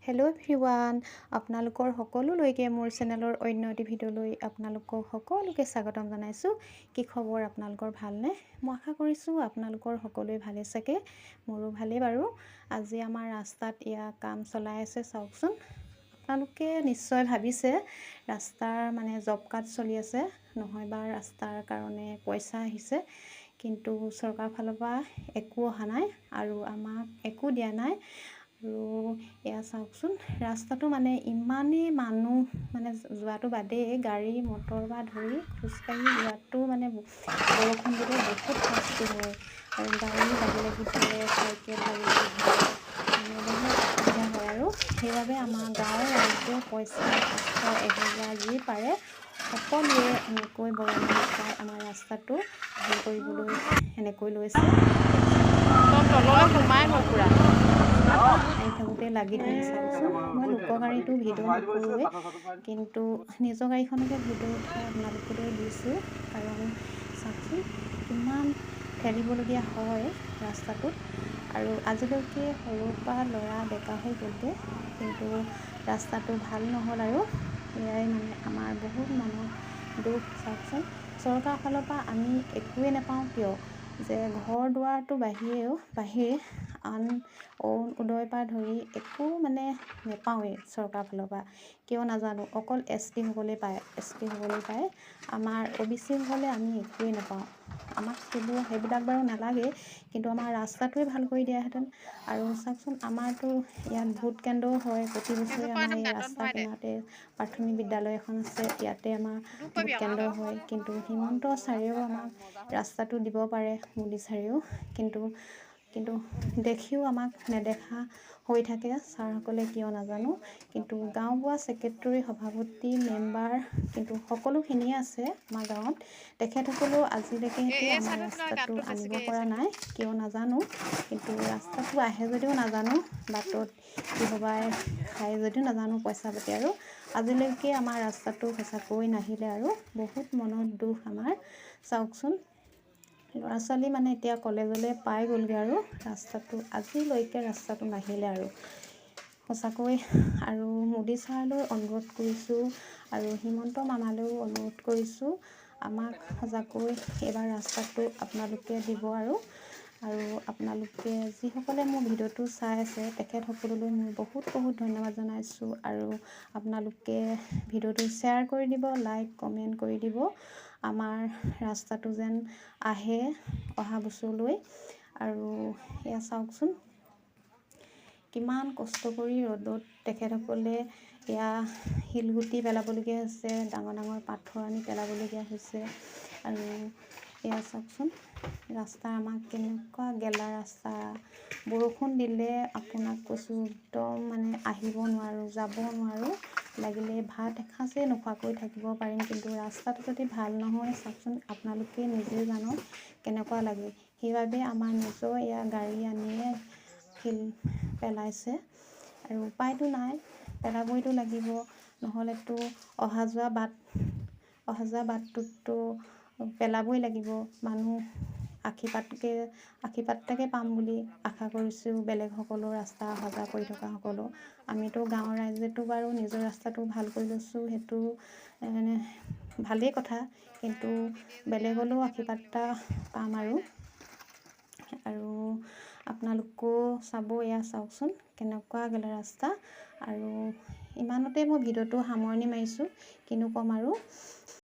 Hello' everyone, আপোনালোকৰ সকলোলৈকে মোৰ চেনেলৰ অন্য এটি ভিডিঅ'লৈ আপোনালোকক সকলোকে স্বাগতম জনাইছোঁ। কি খবৰ? আপোনালোকৰ ভালনে? মই আশা কৰিছোঁ আপোনালোকৰ সকলোৱে ভালে চাগে। মোৰো ভালেই বাৰু। আজি আমাৰ ৰাস্তাত কাম চলাই আছে, চাওকচোন। আপোনালোকে নিশ্চয় ভাবিছে ৰাস্তাৰ জব কাৰ্ড চলি আছে, নহয় বা ৰাস্তাৰ কাৰণে পইচা আহিছে, কিন্তু চৰকাৰৰ ফালৰ পৰা একো অহা নাই আৰু আমাক একো দিয়া নাই। আৰু চাওকচোন, ৰাস্তাটো ইমানেই মানুহ যোৱাটো বাদেই, গাড়ী মটৰ পৰা ধৰি খোজকাঢ়ি যোৱাটো বৰষুণ দিলে বহুত শাস্তি হয় আৰু গাড়ী লাগি লাগি ধৰে, চাইকেল লাগি লাগি ধৰে, বহুত অসুবিধা হয়। আৰু সেইবাবে আমাৰ গাঁৱৰ ৰাইজে পইচা 500, 1000 যি পাৰে সকলোৱে এনেকৈ বৰঙণি যোগাই আমাৰ ৰাস্তাটো ভাল কৰিবলৈ এনেকৈ লৈছে। আহি থাকোঁতে লাগি ধৰি, চাওকচোন। মই লোকৰ গাড়ীটো ভিডিঅ' নকৰোঁৱে, কিন্তু নিজৰ গাড়ীখনকে ভিডিঅ' উঠাই আপোনালোকলৈ দিছোঁ। কাৰণ চাওকচোন কিমান ঠেলিবলগীয়া হয় ৰাস্তাটোত। আৰু আজিলৈকে সৰুৰ পৰা ল'ৰা ডেকা হৈ গ'লগৈ, কিন্তু ৰাস্তাটো ভাল নহ'ল। আৰু এয়াই আমাৰ বহুত মনত দুখ। চাওকচোন, চৰকাৰৰ ফালৰ পৰা আমি একোৱে নাপাওঁ কিয়, যে ঘৰ দুৱাৰটো বাহিৰে আন অৰুণোদয়ৰ পৰা ধৰি একো নেপাওঁৱেই চৰকাৰৰ ফালৰ পৰা। কিয় নাজানো, অকল ST সকলেই পায়। আমাৰ OBC সকলে আমি একোৱেই নাপাওঁ। আমাক সেইবিলাক বাৰু নালাগে, কিন্তু আমাৰ ৰাস্তাটোৱে ভাল কৰি দিয়াহেঁতেন। আৰু চাওকচোন, আমাৰতো ইয়াত ভোট কেন্দ্ৰও হয় প্ৰতি বছৰে। আমাৰ এই ৰাস্তা কিনাৰতে প্ৰাথমিক বিদ্যালয় এখন আছে, ইয়াতে আমাৰ ভোট কেন্দ্ৰ হয়। কিন্তু হিমন্ত ছাৰেও আমাক ৰাস্তাটো দিব পাৰে, মোদী ছাৰেও, কিন্তু দেখিও আমাক নেদেখা হৈ থাকে ছাৰসকলে, কিয় নাজানো। কিন্তু গাঁওবুঢ়া, ছেক্ৰেটেৰী, সভাপতি, মেম্বাৰ, কিন্তু সকলোখিনিয়ে আছে আমাৰ গাঁৱত। তেখেতসকলেও আজিলৈকে আমাৰ ৰাস্তাটো আনিব পৰা নাই, কিয় নাজানো। কিন্তু ৰাস্তাটো আহে যদিও নাজানো, বাটত কিহবাই খায় যদিও নাজানো পইচা পাতি। আৰু আজিলৈকে আমাৰ ৰাস্তাটো সঁচাকৈ নাহিলে, আৰু বহুত মনত দুখ আমাৰ। চাওকচোন, ল'ৰা ছোৱালী এতিয়া কলেজলৈ পাই গ'লগৈ, আৰু আজিলৈকে ৰাস্তাটো নাহিলে। আৰু সঁচাকৈ, আৰু মোদী ছাৰলৈ অনুৰোধ কৰিছোঁ, আৰু হিমন্ত মামালৈও অনুৰোধ কৰিছোঁ, আমাক সঁচাকৈ এইবাৰ ৰাস্তাটো আপোনালোকে দিব। আৰু আপোনালোকে যিসকলে মোৰ ভিডিঅ'টো চাই আছে, তেখেতসকললৈ মই বহুত ধন্যবাদ জনাইছোঁ। আৰু আপোনালোকে ভিডিঅ'টো শ্বেয়াৰ কৰি দিব, লাইক কমেণ্ট কৰি দিব, আমাৰ ৰাস্তাটো যেন আহে অহা বছৰলৈ। আৰু চাওকচোন, কিমান কষ্ট কৰি ৰ'দত তেখেতসকলে শিলগুটি পেলাবলগীয়া হৈছে, ডাঙৰ ডাঙৰ পাথৰ আনি পেলাবলগীয়া হৈছে। আৰু চাওকচোন, ৰাস্তা আমাক কেনেকুৱা গেলা ৰাস্তা। বৰষুণ দিলে আপোনাক কৈছোঁ, একদম আহিব নোৱাৰোঁ, যাব নোৱাৰোঁ। লাগিলে ভাত এসাঁজেই নোখোৱাকৈ থাকিব পাৰিম, কিন্তু ৰাস্তাটো যদি ভাল নহয়, চাওকচোন, আপোনালোকে নিজেই জানক কেনেকুৱা লাগে। সেইবাবে আমাৰ নিজৰ গাড়ী আনিয়ে শিল পেলাইছে, আৰু উপায়তো নাই, পেলাবইতো লাগিব। নহ'লেতো অহা যোৱা বাটটোততো পেলাবই লাগিব। মানুহ আশীৰ্বাদকে পাম বুলি আশা কৰিছোঁ, বেলেগসকলেও ৰাস্তা অহা যোৱা কৰি থকাসকলেও। আমিতো গাঁৱৰ ৰাইজেতো বাৰু নিজৰ ৰাস্তাটো ভাল কৰি লৈছোঁ, সেইটো ভালেই কথা, কিন্তু বেলেগলৈও আশীৰ্বাদ এটা পাম। আৰু আপোনালোকেও চাব, চাওকচোন কেনেকুৱা গেলা ৰাস্তা। আৰু ইমানতে মই ভিডিঅ'টো সামৰণি মাৰিছোঁ, কিনো ক'ম আৰু।